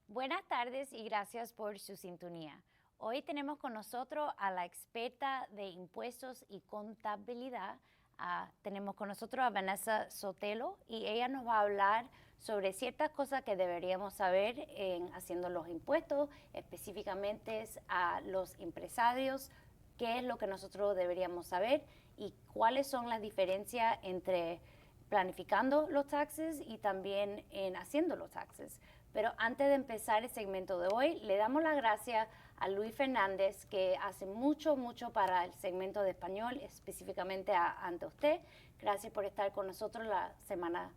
Buenas tardes y gracias por su sintonía. Hoy tenemos con nosotros a la experta de impuestos y contabilidad. Tenemos con nosotros a Vanessa Sotelo y ella nos va a hablar sobre ciertas cosas que deberíamos saber en haciendo los impuestos, específicamente a los empresarios, qué es lo que nosotros deberíamos saber y cuáles son las diferencias entre planificando los taxes y también en haciendo los taxes. Pero antes de empezar el segmento de hoy, le damos las gracias a Luis Fernández, que hace mucho para el segmento de español, específicamente ante usted. Gracias por estar con nosotros la semana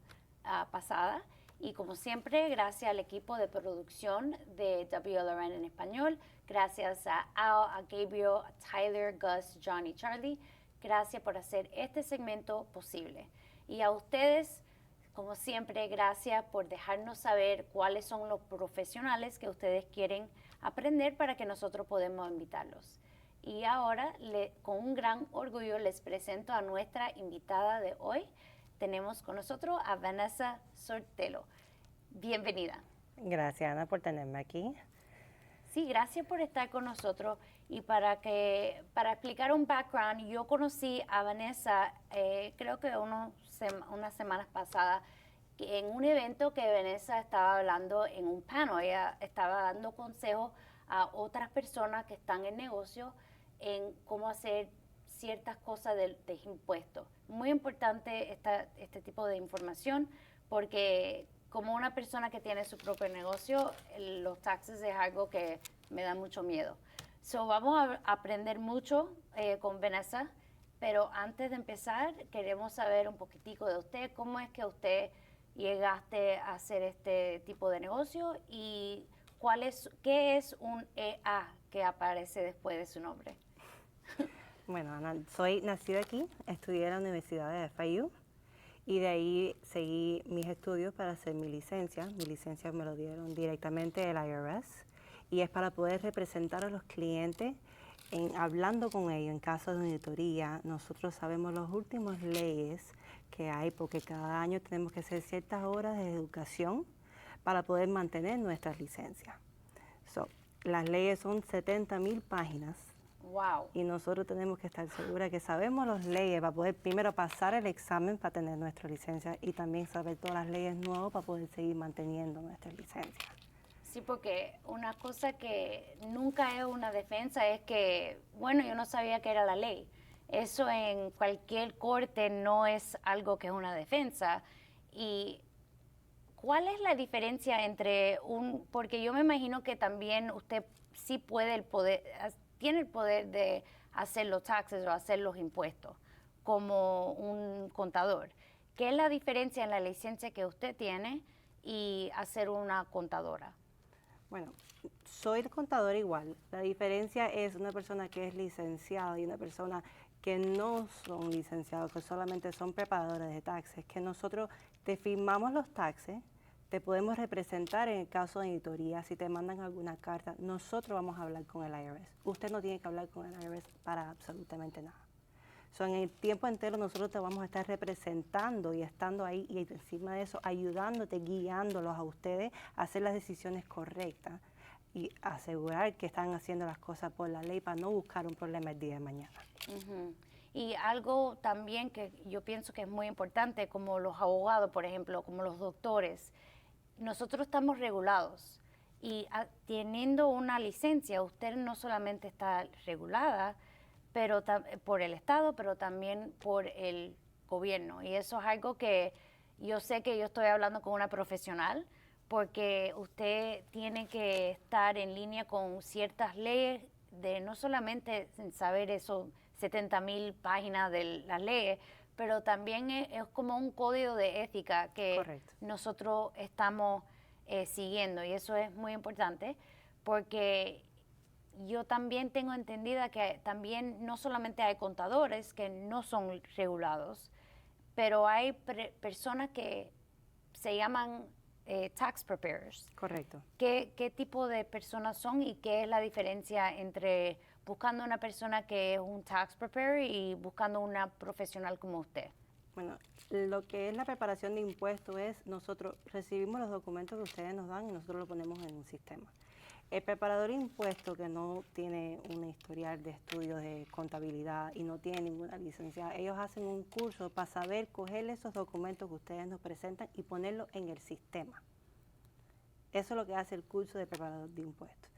pasada. Y como siempre, gracias al equipo de producción de WLRN en español. Gracias a Al, a Gabriel, a Tyler, Gus, John y Charlie. Gracias por hacer este segmento posible. Y a ustedes, como siempre, gracias por dejarnos saber cuáles son los profesionales que ustedes quieren aprender para que nosotros podamos invitarlos. Y ahora, con un gran orgullo, les presento a nuestra invitada de hoy. Tenemos con nosotros a Vanessa Sotelo. Bienvenida. Gracias, Ana, por tenerme aquí. Sí, gracias por estar con nosotros. Y para explicar un background, yo conocí a Vanessa, creo que unas semanas pasadas, en un evento que Vanessa estaba hablando en un panel. Ella estaba dando consejos a otras personas que están en negocio en cómo hacer ciertas cosas de impuestos. Muy importante este tipo de información porque como una persona que tiene su propio negocio, los taxes es algo que me da mucho miedo. Vamos a aprender mucho con Vanessa, pero antes de empezar queremos saber un poquitico de usted, cómo es que usted llegaste a hacer este tipo de negocio y qué es un EA que aparece después de su nombre. Bueno, Ana, soy nacida aquí, estudié en la Universidad de FIU y de ahí seguí mis estudios para hacer mi licencia. Mi licencia me lo dieron directamente del IRS y es para poder representar a los clientes hablando con ellos en casos de auditoría. Nosotros sabemos las últimas leyes que hay porque cada año tenemos que hacer ciertas horas de educación para poder mantener nuestras licencias. Las leyes son 70,000 páginas. Wow. Y nosotros tenemos que estar seguras que sabemos las leyes para poder primero pasar el examen para tener nuestra licencia y también saber todas las leyes nuevas para poder seguir manteniendo nuestra licencia. Sí, porque una cosa que nunca es una defensa es que, bueno, yo no sabía que era la ley. Eso en cualquier corte no es algo que es una defensa. Y ¿cuál es la diferencia entre porque yo me imagino que también usted sí tiene el poder de hacer los taxes o hacer los impuestos como un contador. ¿Qué es la diferencia en la licencia que usted tiene y hacer una contadora? Bueno, soy contador igual. La diferencia es una persona que es licenciada y una persona que no son licenciados, que solamente son preparadores de taxes, que nosotros te firmamos los taxes, te podemos representar en el caso de auditoría, si te mandan alguna carta, nosotros vamos a hablar con el IRS. Usted no tiene que hablar con el IRS para absolutamente nada. En el tiempo entero nosotros te vamos a estar representando y estando ahí y encima de eso ayudándote, guiándolos a ustedes a hacer las decisiones correctas y asegurar que están haciendo las cosas por la ley para no buscar un problema el día de mañana. Uh-huh. Y algo también que yo pienso que es muy importante, como los abogados, por ejemplo, como los doctores, nosotros estamos regulados y teniendo una licencia, usted no solamente está regulada por el Estado, pero también por el gobierno. Y eso es algo que yo sé que yo estoy hablando con una profesional, porque usted tiene que estar en línea con ciertas leyes, de no solamente saber esos 70,000 páginas de las leyes, pero también es como un código de ética que Correcto. nosotros estamos siguiendo, y eso es muy importante porque yo también tengo entendida que también no solamente hay contadores que no son regulados, pero hay personas que se llaman tax preparers. Correcto. ¿Qué tipo de personas son y qué es la diferencia entre buscando una persona que es un tax preparer y buscando una profesional como usted? Bueno, lo que es la preparación de impuestos es nosotros recibimos los documentos que ustedes nos dan y nosotros los ponemos en un sistema. El preparador de impuestos que no tiene una historial de estudios de contabilidad y no tiene ninguna licencia, ellos hacen un curso para saber coger esos documentos que ustedes nos presentan y ponerlos en el sistema. Eso es lo que hace el curso de preparador de impuestos.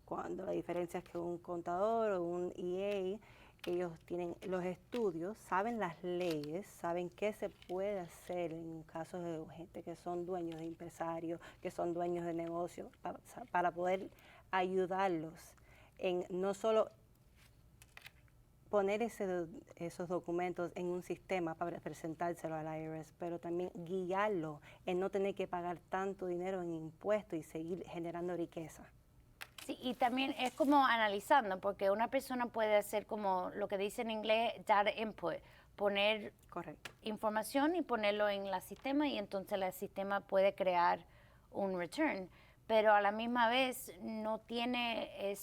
Cuando la diferencia es que un contador o un EA, ellos tienen los estudios, saben las leyes, saben qué se puede hacer en casos de gente que son dueños de empresarios, que son dueños de negocios, para poder ayudarlos en no solo poner esos documentos en un sistema para presentárselo al IRS, pero también guiarlo en no tener que pagar tanto dinero en impuestos y seguir generando riqueza. Sí, y también es como analizando, porque una persona puede hacer como lo que dice en inglés data input, poner Correcto. información y ponerlo en el sistema y entonces el sistema puede crear un return, pero a la misma vez no tiene,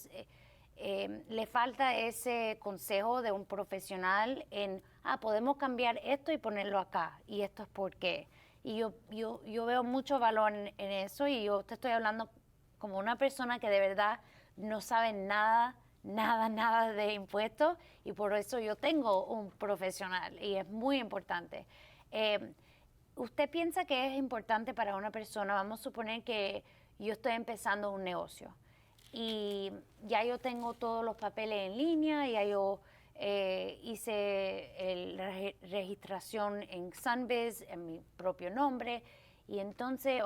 le falta ese consejo de un profesional en, podemos cambiar esto y ponerlo acá, y esto es por qué. Y yo veo mucho valor en eso y yo te estoy hablando como una persona que de verdad no sabe nada de impuestos y por eso yo tengo un profesional y es muy importante. ¿Usted piensa que es importante para una persona? Vamos a suponer que yo estoy empezando un negocio y ya yo tengo todos los papeles en línea, ya yo hice la registración en Sunbiz, en mi propio nombre y entonces,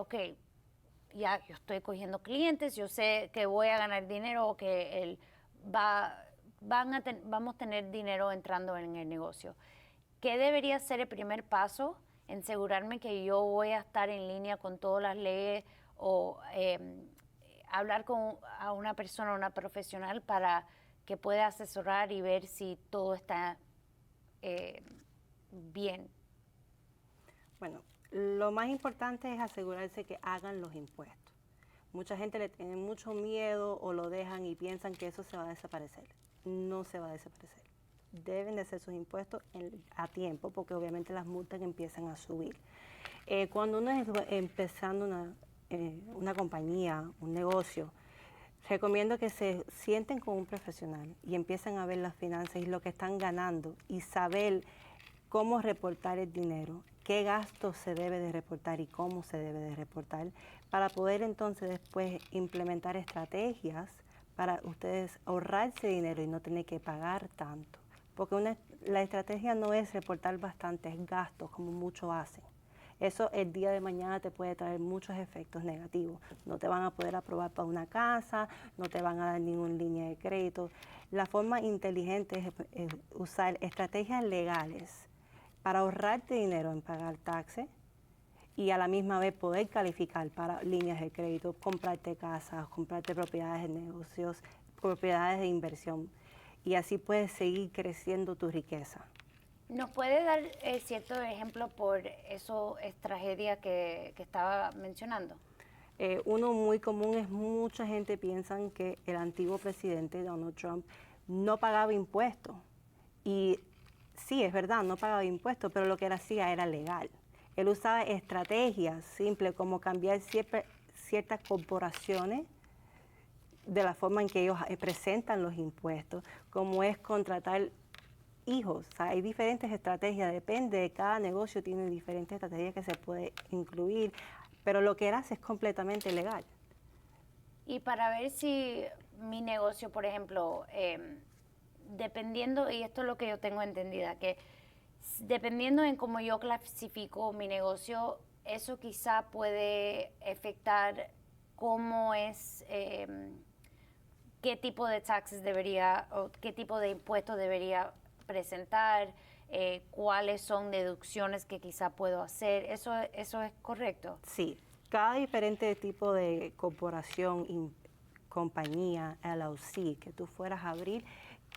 ya yo estoy cogiendo clientes, yo sé que voy a ganar dinero o que vamos a tener dinero entrando en el negocio. ¿Qué debería ser el primer paso en asegurarme que yo voy a estar en línea con todas las leyes o hablar a una persona, una profesional para que pueda asesorar y ver si todo está bien? Bueno, lo más importante es asegurarse que hagan los impuestos. Mucha gente le tiene mucho miedo o lo dejan y piensan que eso se va a desaparecer. No se va a desaparecer. Deben de hacer sus impuestos a tiempo porque obviamente las multas empiezan a subir. Cuando uno es empezando una compañía, un negocio, recomiendo que se sienten con un profesional y empiezan a ver las finanzas y lo que están ganando y saber cómo reportar el dinero, qué gastos se debe de reportar y cómo se debe de reportar, para poder entonces después implementar estrategias para ustedes ahorrarse dinero y no tener que pagar tanto. Porque la estrategia no es reportar bastantes gastos como muchos hacen. Eso el día de mañana te puede traer muchos efectos negativos. No te van a poder aprobar para una casa, no te van a dar ninguna línea de crédito. La forma inteligente es usar estrategias legales para ahorrarte dinero en pagar taxes y a la misma vez poder calificar para líneas de crédito, comprarte casas, comprarte propiedades de negocios, propiedades de inversión. Y así puedes seguir creciendo tu riqueza. ¿Nos puede dar cierto ejemplo por esas tragedias que estaba mencionando? Uno muy común es mucha gente piensa que el antiguo presidente Donald Trump no pagaba impuestos. Y sí, es verdad, no pagaba impuestos, pero lo que él hacía era legal. Él usaba estrategias simples como cambiar ciertas corporaciones de la forma en que ellos presentan los impuestos, como es contratar hijos. O sea, hay diferentes estrategias, depende de cada negocio, tiene diferentes estrategias que se puede incluir, pero lo que él hace es completamente legal. Y para ver si mi negocio, por ejemplo, dependiendo, y esto es lo que yo tengo entendida, que dependiendo en cómo yo clasifico mi negocio, eso quizá puede afectar cómo es, qué tipo de taxes debería, o qué tipo de impuestos debería presentar, cuáles son deducciones que quizá puedo hacer. ¿Eso es correcto? Sí, cada diferente tipo de corporación, compañía, LLC que tú fueras a abrir,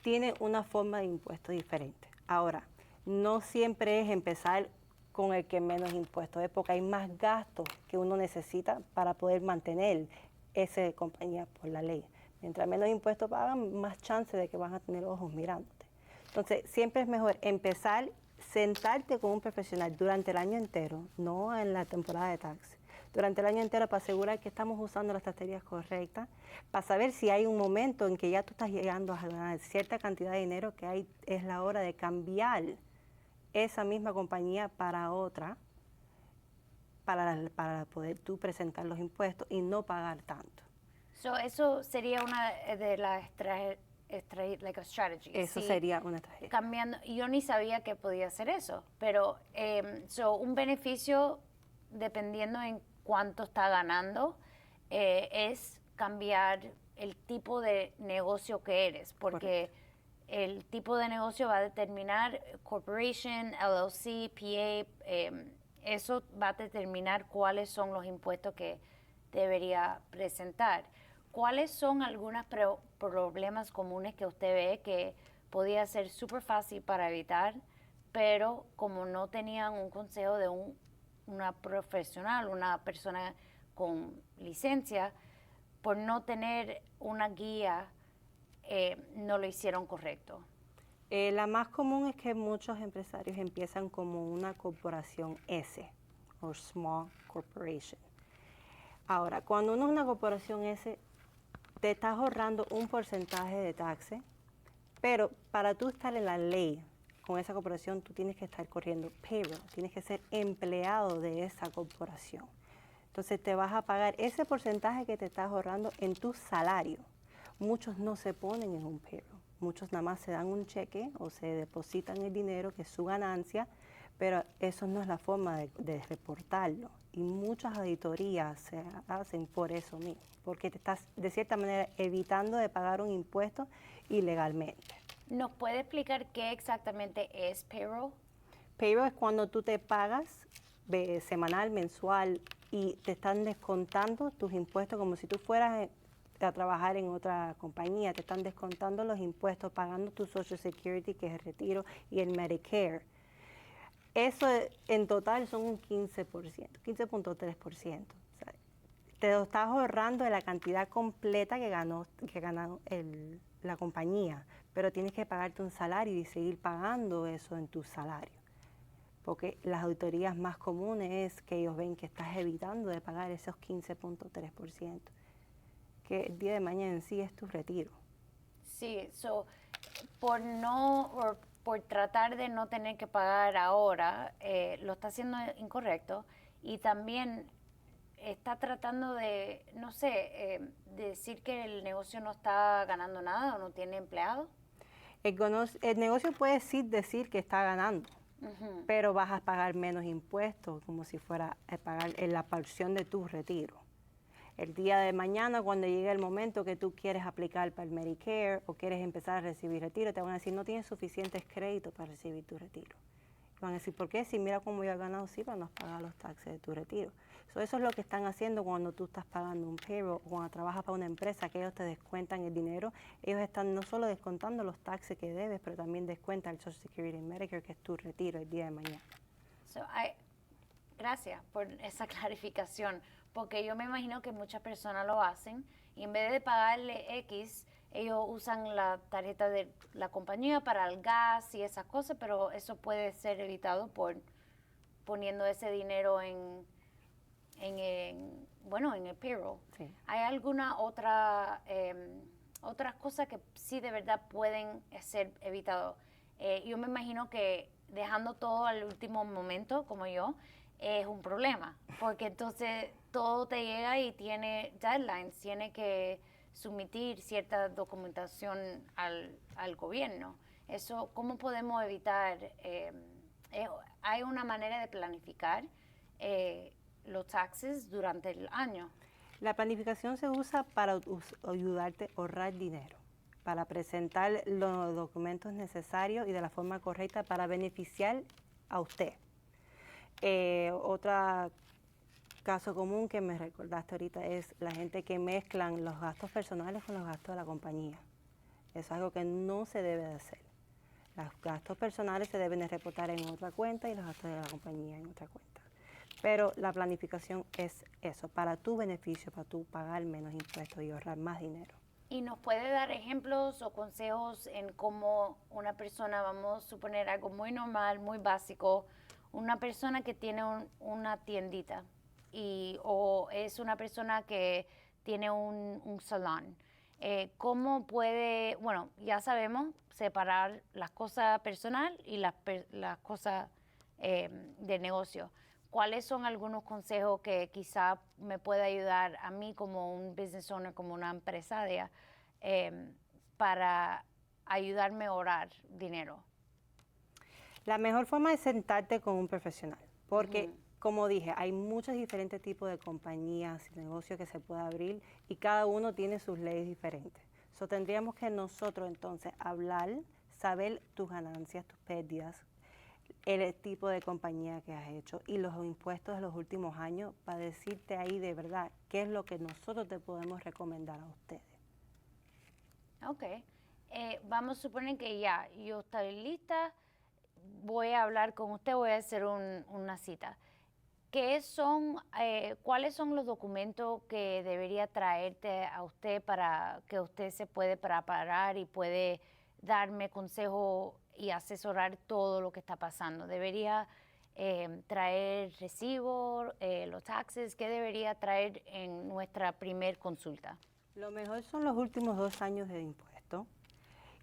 tiene una forma de impuesto diferente. Ahora, no siempre es empezar con el que menos impuestos es porque hay más gastos que uno necesita para poder mantener esa compañía por la ley. Mientras menos impuestos pagan, más chance de que van a tener ojos mirándote. Entonces, siempre es mejor empezar sentarte con un profesional durante el año entero, no en la temporada de tax, durante el año entero para asegurar que estamos usando las tasterías correctas, para saber si hay un momento en que ya tú estás llegando a ganar cierta cantidad de dinero que es la hora de cambiar esa misma compañía para otra, para poder tú presentar los impuestos y no pagar tanto. So, eso sería una de las like a strategy. Eso sería una estrategia. Cambiando, yo ni sabía que podía hacer eso, pero un beneficio, dependiendo en cuánto está ganando, es cambiar el tipo de negocio que eres, porque el tipo de negocio va a determinar corporation, LLC, PA, eso va a determinar cuáles son los impuestos que debería presentar. ¿Cuáles son algunos problemas comunes que usted ve que podía ser súper fácil para evitar, pero como no tenían un consejo de una profesional, una persona con licencia, por no tener una guía, no lo hicieron correcto? La más común es que muchos empresarios empiezan como una corporación S, o Small Corporation. Ahora, cuando uno es una corporación S, te estás ahorrando un porcentaje de taxes, pero para tú estar en la ley con esa corporación, tú tienes que estar corriendo payroll, tienes que ser empleado de esa corporación. Entonces te vas a pagar ese porcentaje que te estás ahorrando en tu salario. Muchos no se ponen en un payroll, muchos nada más se dan un cheque o se depositan el dinero, que es su ganancia, pero eso no es la forma de reportarlo. Y muchas auditorías se hacen por eso mismo, porque te estás de cierta manera evitando de pagar un impuesto ilegalmente. ¿Nos puede explicar qué exactamente es payroll? Payroll es cuando tú te pagas semanal, mensual, y te están descontando tus impuestos como si tú fueras a trabajar en otra compañía. Te están descontando los impuestos, pagando tu Social Security, que es el retiro, y el Medicare. Eso en total son un 15%, 15.3%. O sea, te lo estás ahorrando de la cantidad completa que ganó la compañía, pero tienes que pagarte un salario y seguir pagando eso en tu salario. Porque las auditorías más comunes es que ellos ven que estás evitando de pagar esos 15.3%, que el día de mañana en sí es tu retiro. Sí, por tratar de no tener que pagar ahora, lo está haciendo incorrecto, y también está tratando de, no sé, decir que el negocio no está ganando nada o no tiene empleados. El negocio puede decir que está ganando, pero vas a pagar menos impuestos, como si fuera a pagar en la porción de tu retiro. El día de mañana, cuando llegue el momento que tú quieres aplicar para el Medicare o quieres empezar a recibir retiro, te van a decir, no tienes suficientes créditos para recibir tu retiro. Y van a decir, ¿por qué? Si mira cómo yo he ganado, sí, para no pagar los taxes de tu retiro. Eso es lo que están haciendo cuando tú estás pagando un payroll o cuando trabajas para una empresa, que ellos te descuentan el dinero. Ellos están no solo descontando los taxes que debes, pero también descuentan el Social Security y Medicare, que es tu retiro el día de mañana. Gracias por esa clarificación, porque yo me imagino que muchas personas lo hacen y en vez de pagarle X, ellos usan la tarjeta de la compañía para el gas y esas cosas, pero eso puede ser evitado por poniendo ese dinero en el payroll. Sí. ¿Hay alguna otras cosas que sí de verdad pueden ser evitados? Yo me imagino que dejando todo al último momento, como yo, es un problema, porque entonces todo te llega y tiene deadlines, tiene que someter cierta documentación al gobierno. Eso, ¿cómo podemos evitar? ¿Hay una manera de planificar los taxes durante el año? La planificación se usa para ayudarte a ahorrar dinero, para presentar los documentos necesarios y de la forma correcta para beneficiar a usted. Otro caso común que me recordaste ahorita es la gente que mezclan los gastos personales con los gastos de la compañía. Eso es algo que no se debe de hacer. Los gastos personales se deben de reportar en otra cuenta y los gastos de la compañía en otra cuenta. Pero la planificación es eso, para tu beneficio, para tú pagar menos impuestos y ahorrar más dinero. ¿Y nos puede dar ejemplos o consejos en cómo una persona, vamos a suponer algo muy normal, muy básico, una persona que tiene una tiendita o es una persona que tiene un salón? ¿Cómo puede, bueno, ya sabemos separar las cosas personal y las cosas de negocio? ¿Cuáles son algunos consejos que quizá me pueda ayudar a mí como un business owner, como una empresaria, eh, para ayudarme a ahorrar dinero? La mejor forma es sentarte con un profesional, porque como dije, hay muchos diferentes tipos de compañías y negocios que se puede abrir y cada uno tiene sus leyes diferentes. So, tendríamos que nosotros entonces hablar, saber tus ganancias, tus pérdidas, el tipo de compañía que has hecho y los impuestos de los últimos años para decirte ahí de verdad qué es lo que nosotros te podemos recomendar a ustedes. Ok. Vamos a suponer que ya, yo estoy lista, voy a hablar con usted, voy a hacer una cita. ¿Cuáles son los documentos que debería traerte a usted para que usted se puede preparar y puede darme consejo y asesorar todo lo que está pasando? ¿Debería traer recibo, los taxes? ¿Qué debería traer en nuestra primer consulta? Lo mejor son los últimos 2 años de impuestos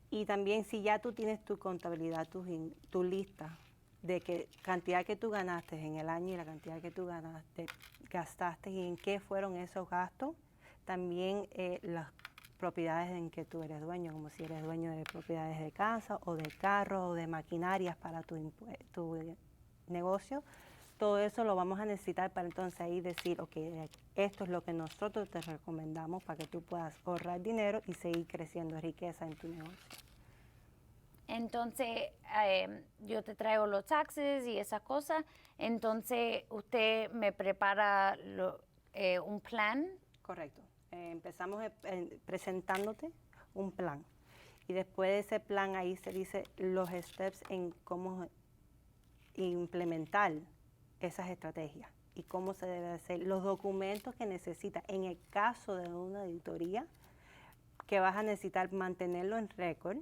y también si ya tú tienes tu contabilidad, tu lista de qué cantidad que tú ganaste en el año y la cantidad que tú gastaste y en qué fueron esos gastos. También las propiedades en que tú eres dueño, como si eres dueño de propiedades de casa o de carros o de maquinarias para tu negocio. Todo eso lo vamos a necesitar para entonces ahí decir, ok, esto es lo que nosotros te recomendamos para que tú puedas ahorrar dinero y seguir creciendo riqueza en tu negocio. Entonces, yo te traigo los taxes y esas cosas. Entonces, usted me prepara un plan. Correcto. Empezamos presentándote un plan. Y después de ese plan ahí se dice los steps en cómo implementar esas estrategias y cómo se debe hacer, los documentos que necesitas. En el caso de una auditoría, que vas a necesitar mantenerlo en récord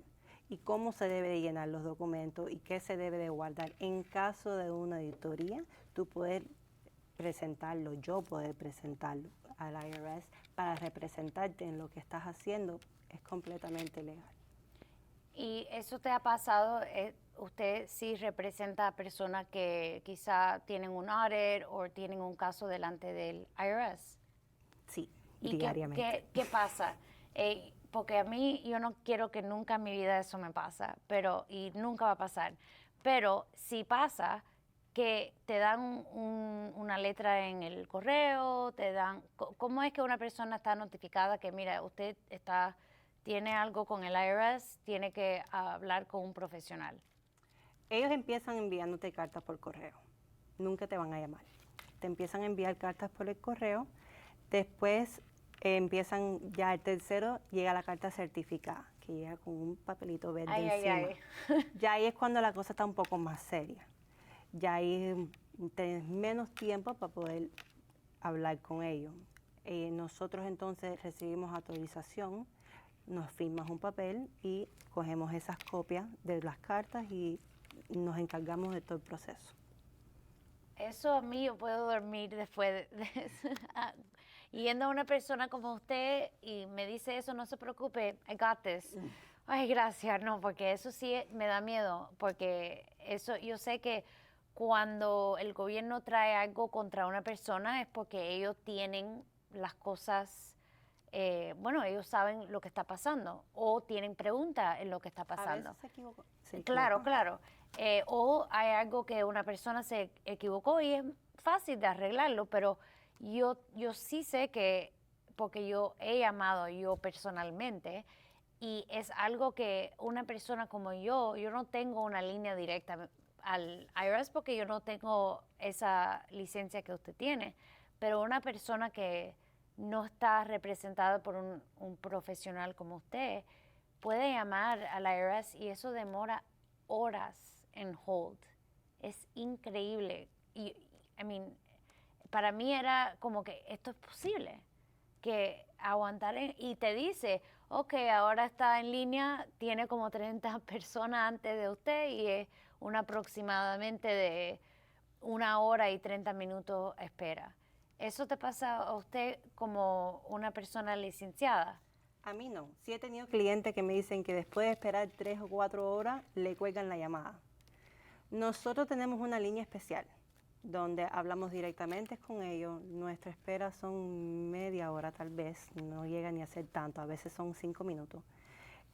y cómo se debe de llenar los documentos y qué se debe de guardar. En caso de una auditoría, tú puedes presentarlo, yo poder presentarlo al IRS para representarte en lo que estás haciendo, es completamente legal. ¿Y eso te ha pasado? ¿Usted sí representa a personas que quizá tienen un audit o tienen un caso delante del IRS? Sí, ¿Y diariamente. qué pasa? Porque a mí, yo no quiero que nunca en mi vida eso me pasa, y nunca va a pasar. Pero si pasa, que te dan una letra en el correo, ¿cómo es que una persona está notificada que, mira, usted tiene algo con el IRS, tiene que hablar con un profesional? Ellos empiezan enviándote cartas por correo, nunca te van a llamar. Te empiezan a enviar cartas por el correo, después empiezan, ya el tercero llega la carta certificada, que llega con un papelito verde encima. Ya ahí es cuando la cosa está un poco más seria. Ya ahí tienes menos tiempo para poder hablar con ellos. Nosotros entonces recibimos autorización, nos firmas un papel y cogemos esas copias de las cartas y nos encargamos de todo el proceso. Eso a mí yo puedo dormir después de eso. Yendo a una persona como usted y me dice eso, no se preocupe, I got this. Ay, gracias, no, porque eso sí me da miedo, porque eso yo sé que cuando el gobierno trae algo contra una persona es porque ellos tienen las cosas, bueno, ellos saben lo que está pasando o tienen preguntas en lo que está pasando. A veces se equivoca. Claro, claro. O hay algo que una persona se equivocó y es fácil de arreglarlo, pero yo sí sé que, porque yo he llamado yo personalmente, y es algo que una persona como yo no tengo una línea directa al IRS porque yo no tengo esa licencia que usted tiene, pero una persona que no está representada por un profesional como usted puede llamar al IRS y eso demora horas en hold. Es increíble. Y, I mean, para mí era como que esto es posible, que aguantar y te dice, ok, ahora está en línea, tiene como 30 personas antes de usted y es una aproximadamente de 1 hora y 30 minutos espera. ¿Eso te pasa a usted como una persona licenciada? A mí no. Sí he tenido clientes que me dicen que después de esperar 3 o 4 horas le cuelgan la llamada. Nosotros tenemos una línea especial donde hablamos directamente con ellos. Nuestra espera son media hora tal vez, no llega ni a ser tanto, a veces son 5 minutos.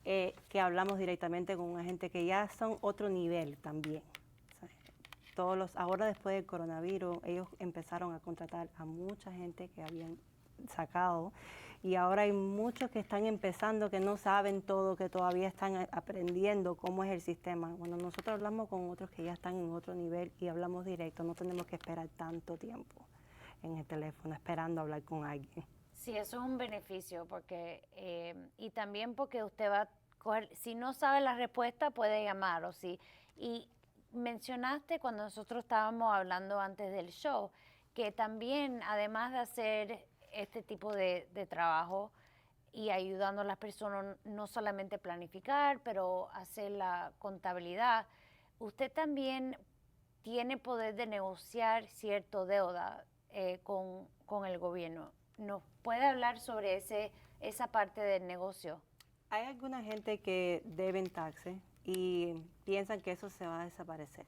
Que hablamos directamente con una gente que ya son otro nivel también. O sea, ahora después del coronavirus, ellos empezaron a contratar a mucha gente que habían sacado y ahora hay muchos que están empezando, que no saben todo, que todavía están aprendiendo cómo es el sistema. Bueno, nosotros hablamos con otros que ya están en otro nivel y hablamos directo, no tenemos que esperar tanto tiempo en el teléfono esperando hablar con alguien. Sí, eso es un beneficio porque y también porque usted va a coger, si no sabe la respuesta puede llamar o sí. Y mencionaste cuando nosotros estábamos hablando antes del show que también además de hacer este tipo de trabajo y ayudando a las personas no solamente planificar, pero hacer la contabilidad, usted también tiene poder de negociar cierta deuda con el gobierno. ¿Nos puede hablar sobre esa parte del negocio? Hay alguna gente que deben taxes y piensan que eso se va a desaparecer.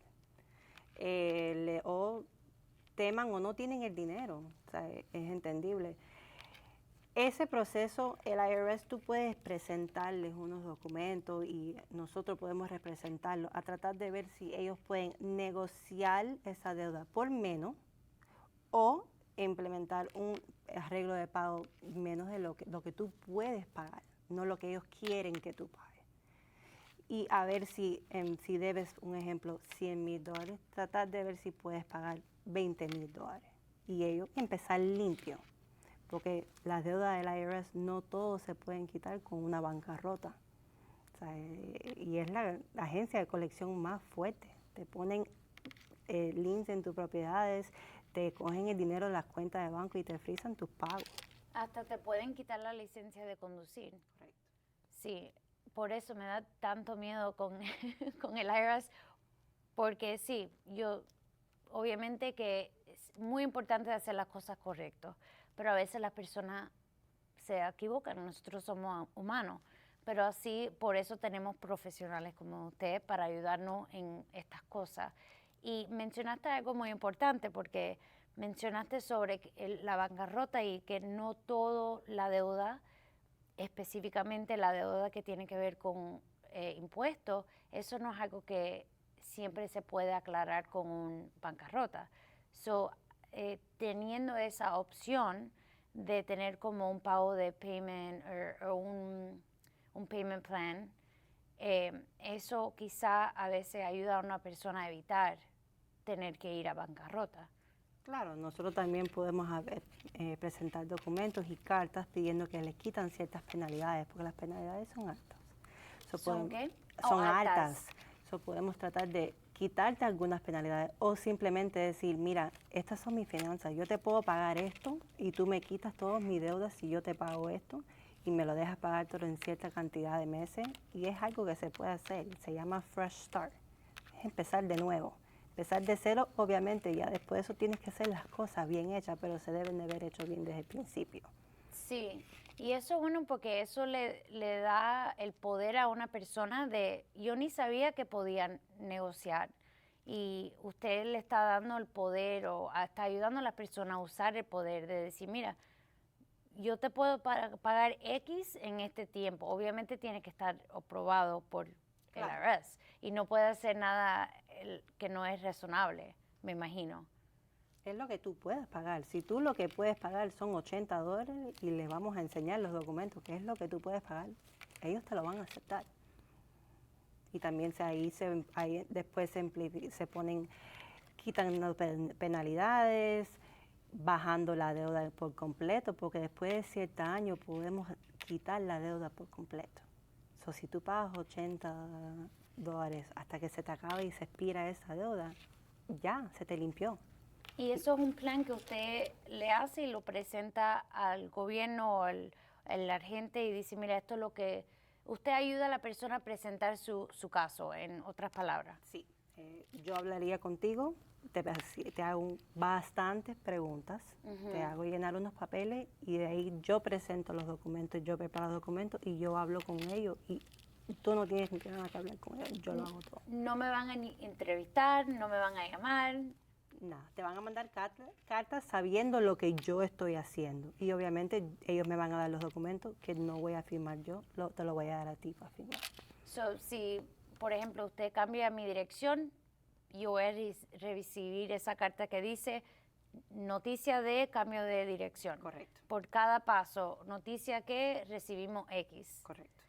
O teman o no tienen el dinero, o sea, es entendible. Ese proceso, el IRS, tú puedes presentarles unos documentos y nosotros podemos representarlos a tratar de ver si ellos pueden negociar esa deuda por menos o implementar un arreglo de pago menos de lo que tú puedes pagar, no lo que ellos quieren que tú pagues. Y a ver si debes, un ejemplo, $100,000, tratar de ver si puedes pagar $20,000 y ellos empezar limpio, porque las deudas del IRS no todos se pueden quitar con una bancarrota. O sea, y es la agencia de colección más fuerte. Te ponen liens en tus propiedades, te cogen el dinero de las cuentas de banco y te frisan tus pagos. Hasta te pueden quitar la licencia de conducir. Correcto. Sí, por eso me da tanto miedo con, con el IRS, porque sí, obviamente que es muy importante hacer las cosas correctas, pero a veces las personas se equivocan, nosotros somos humanos, pero así por eso tenemos profesionales como usted para ayudarnos en estas cosas. Y mencionaste algo muy importante porque mencionaste sobre la bancarrota y que no todo la deuda, específicamente la deuda que tiene que ver con impuestos, eso no es algo que siempre se puede aclarar con un bancarrota. Teniendo esa opción de tener como un pago de payment o un payment plan, eso quizá a veces ayuda a una persona a evitar tener que ir a bancarrota. Claro, nosotros también podemos presentar documentos y cartas pidiendo que les quitan ciertas penalidades, porque las penalidades son altas. ¿Son qué? Son altas. Podemos tratar de quitarte algunas penalidades o simplemente decir, mira, estas son mis finanzas, yo te puedo pagar esto y tú me quitas todas mis deudas si yo te pago esto y me lo dejas pagar todo en cierta cantidad de meses, y es algo que se puede hacer, se llama fresh start, es empezar de nuevo. Empezar de cero, obviamente, ya después de eso tienes que hacer las cosas bien hechas, pero se deben de haber hecho bien desde el principio. Sí, y eso es bueno porque eso le da el poder a una persona de, yo ni sabía que podían negociar y usted le está dando el poder o está ayudando a la persona a usar el poder de decir, mira, yo te puedo pagar X en este tiempo. Obviamente tiene que estar aprobado por el IRS y no puede hacer nada que no es razonable, me imagino. Es lo que tú puedes pagar. Si tú lo que puedes pagar son $80 y les vamos a enseñar los documentos, que es lo que tú puedes pagar, ellos te lo van a aceptar. Y también ahí después se ponen, quitan penalidades, bajando la deuda por completo, porque después de cierto año podemos quitar la deuda por completo. Si tú pagas $80 hasta que se te acabe y se expira esa deuda, ya se te limpió. ¿Y eso es un plan que usted le hace y lo presenta al gobierno el agente y dice, mira, esto es lo que... Usted ayuda a la persona a presentar su caso, en otras palabras. Sí, yo hablaría contigo, te hago bastantes preguntas, te hago llenar unos papeles y de ahí yo presento los documentos, yo preparo los documentos y yo hablo con ellos y tú no tienes ni nada que hablar con ellos, yo lo hago todo. No me van a entrevistar, no me van a llamar. Nada, te van a mandar cartas sabiendo lo que yo estoy haciendo y obviamente ellos me van a dar los documentos que no voy a firmar yo, te lo voy a dar a ti para firmar. So, si, por ejemplo, usted cambia mi dirección, yo voy a recibir esa carta que dice noticia de cambio de dirección. Correcto. Por cada paso, noticia que recibimos X. Correcto.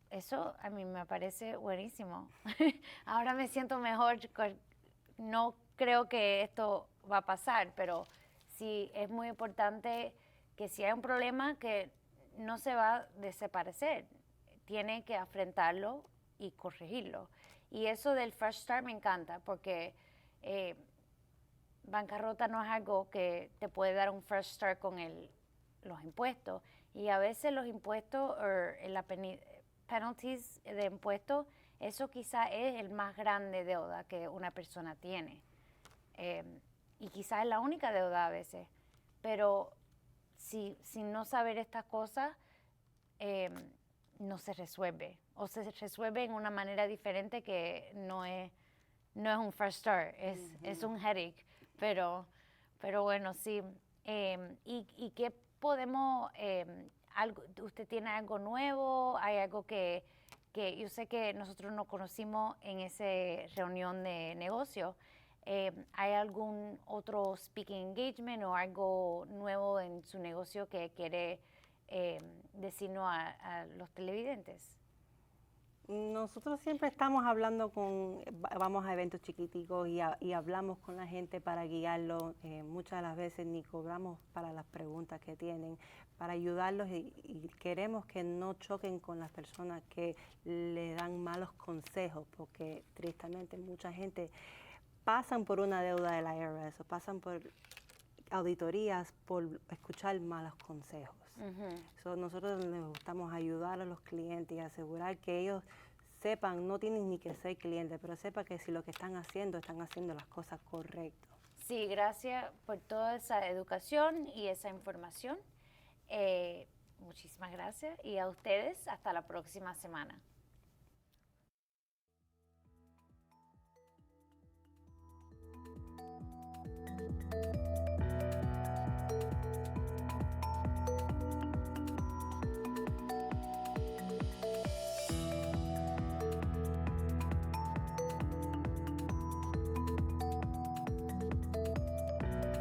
Eso a mí me parece buenísimo. Ahora me siento mejor. No creo que esto va a pasar, pero sí es muy importante que si hay un problema que no se va a desaparecer, tiene que enfrentarlo y corregirlo. Y eso del fresh start me encanta porque bancarrota no es algo que te puede dar un fresh start con los impuestos. Y a veces los impuestos o la penalties de impuestos, eso quizá es el más grande deuda que una persona tiene. Y quizás es la única deuda a veces. Pero si no saber estas cosas, no se resuelve. O se resuelve en una manera diferente que no es un fresh start, es un headache. Pero bueno, sí. ¿Y qué podemos... ¿Usted tiene algo nuevo? ¿Hay algo que yo sé que nosotros nos conocimos en esa reunión de negocio? ¿Hay algún otro speaking engagement o algo nuevo en su negocio que quiere decirnos a los televidentes? Nosotros siempre estamos hablando vamos a eventos chiquiticos y hablamos con la gente para guiarlos. Muchas de las veces ni cobramos para las preguntas que tienen, para ayudarlos y queremos que no choquen con las personas que le dan malos consejos, porque tristemente mucha gente pasan por una deuda del IRS o pasan por auditorías por escuchar malos consejos. Nosotros les gustamos ayudar a los clientes y asegurar que ellos sepan, no tienen ni que ser clientes, pero sepan que si lo que están haciendo las cosas correctas. Sí, gracias por toda esa educación y esa información. Muchísimas gracias y a ustedes hasta la próxima semana.